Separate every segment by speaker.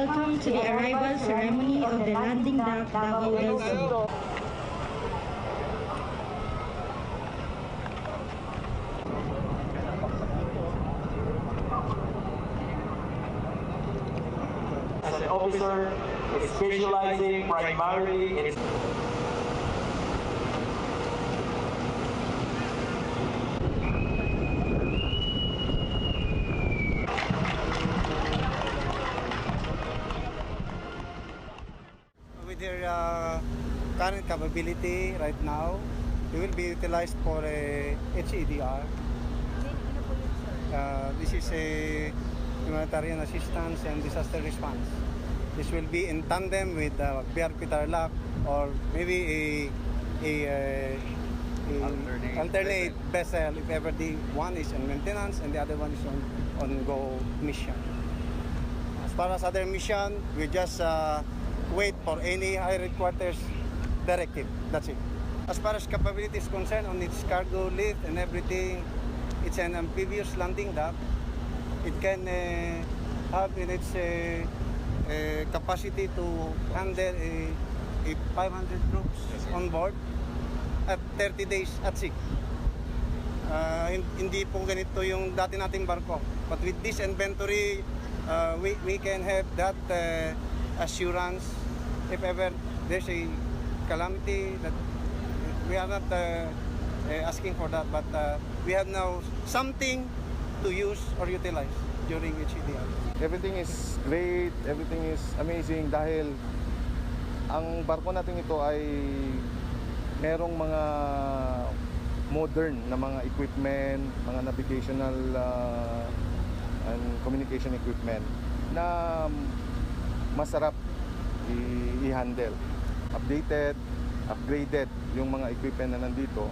Speaker 1: Welcome to the arrival ceremony of the landing dock Davao del Sur.
Speaker 2: As an officer, specializing primarily in
Speaker 3: with their current capability right now, they will be utilized for a HEDR. This is a humanitarian assistance and disaster response. This will be in tandem with BRP Tarlac or maybe a alternate vessel if ever the one is on maintenance and the other one is on go mission. As far as other mission, we just wait for any high headquarters directive. That's it. As far as capability is concerned, on its cargo lift and everything, it's an amphibious landing dock. It can have in its capacity to handle a 500 troops on board at 30 days at sea. Hindi po ganito yung dati nating barko. But with this inventory, we can have that assurance if ever there's a calamity that we are not asking for that, but we have now something to use or utilize during HEDR.
Speaker 4: Everything is great, everything is amazing dahil ang barko natin ito ay merong mga modern na mga equipment, mga navigational and communication equipment na masarap i-handle. Updated, upgraded yung mga equipment na nandito.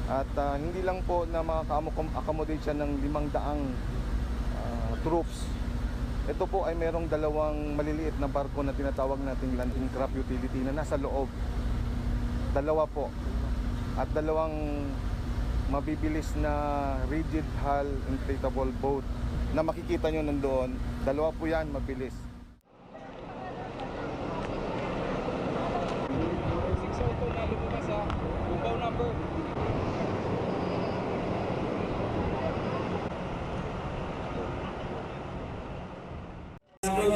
Speaker 4: At hindi lang po na makaka-accommodate siya ng 500 troops. Ito po ay merong dalawang maliliit na barko na tinatawag nating landing craft utility na nasa loob. Dalawa po. At dalawang mabibilis na rigid hull inflatable boat na makikita nyo nandoon. Dalawa po yan, mabilis.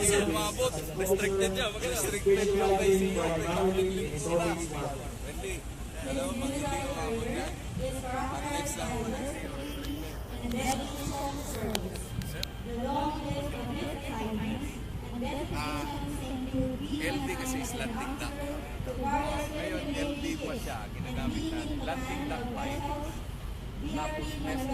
Speaker 5: Umabot, restricted niya, restricted yung ICU. Hindi, dalawang pag hindi umabot yan. Ang next lang mo na. LD kasi is landing dock. Ngayon, LD pa siya, ginagamit natin. Landing dock pa yun. Tapos next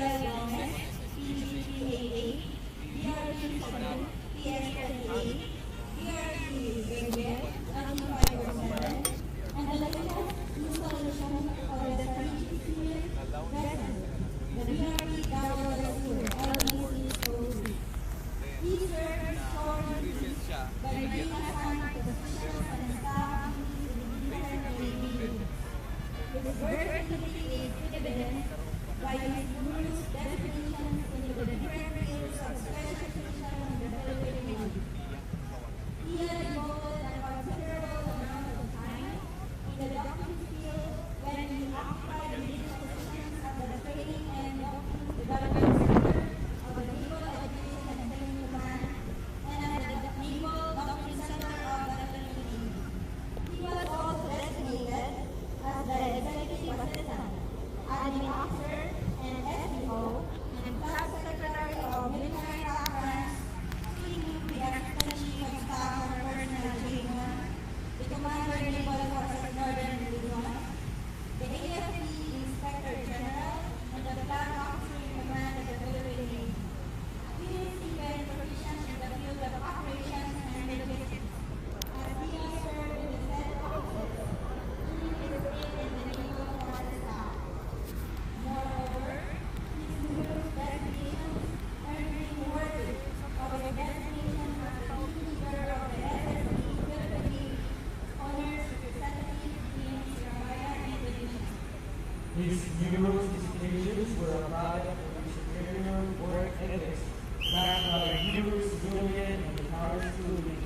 Speaker 6: His numerous distinctions were a product of his superior work ethics, backed by a rigorous, brilliant, and power schooling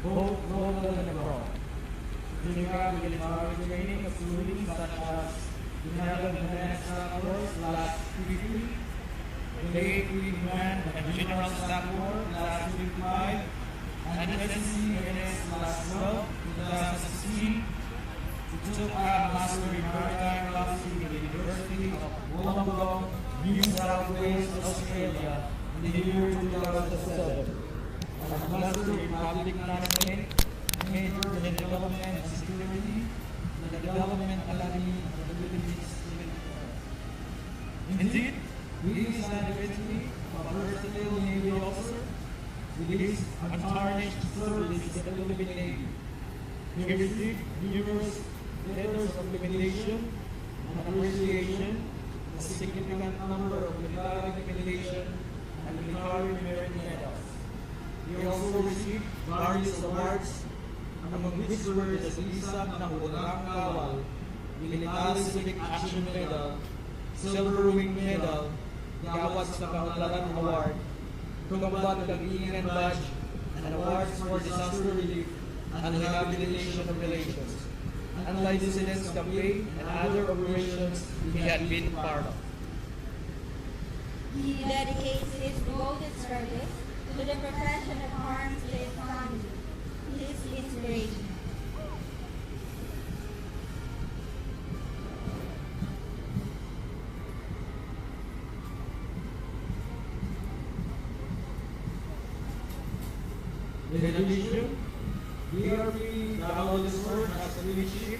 Speaker 6: both local and abroad. General military training facilities such as the Naval Defense Corps Class 50, the Navy Command and General Staff Corps Class 55, and NCNS Class 12, 2016. He took a Master in Maritime Policy at the University of Wollongong, New South Wales, Australia, in the year 2007. A Master in Public Management, major in Development and Security, and the Development Academy of the Philippines. Indeed, he is an eventually a versatile Navy officer with his untarnished service in the Philippine Navy. He received numerous letters of commendation and appreciation, a significant number of military commendation and military merit medals. He also received various awards, among which were the Isab ng Walang Kawal, Military Civic Action Medal, Silver Wing Medal, Gawad sa Kaunlaran Award, Tumbat Kagiingan Badge, and awards for disaster relief and rehabilitation operations, anti-dissidence campaign, and other operations he had been part of.
Speaker 7: He dedicates his devoted service to the profession of arms to his family, his inspiration.
Speaker 6: In addition, DRP downloaded served as leadership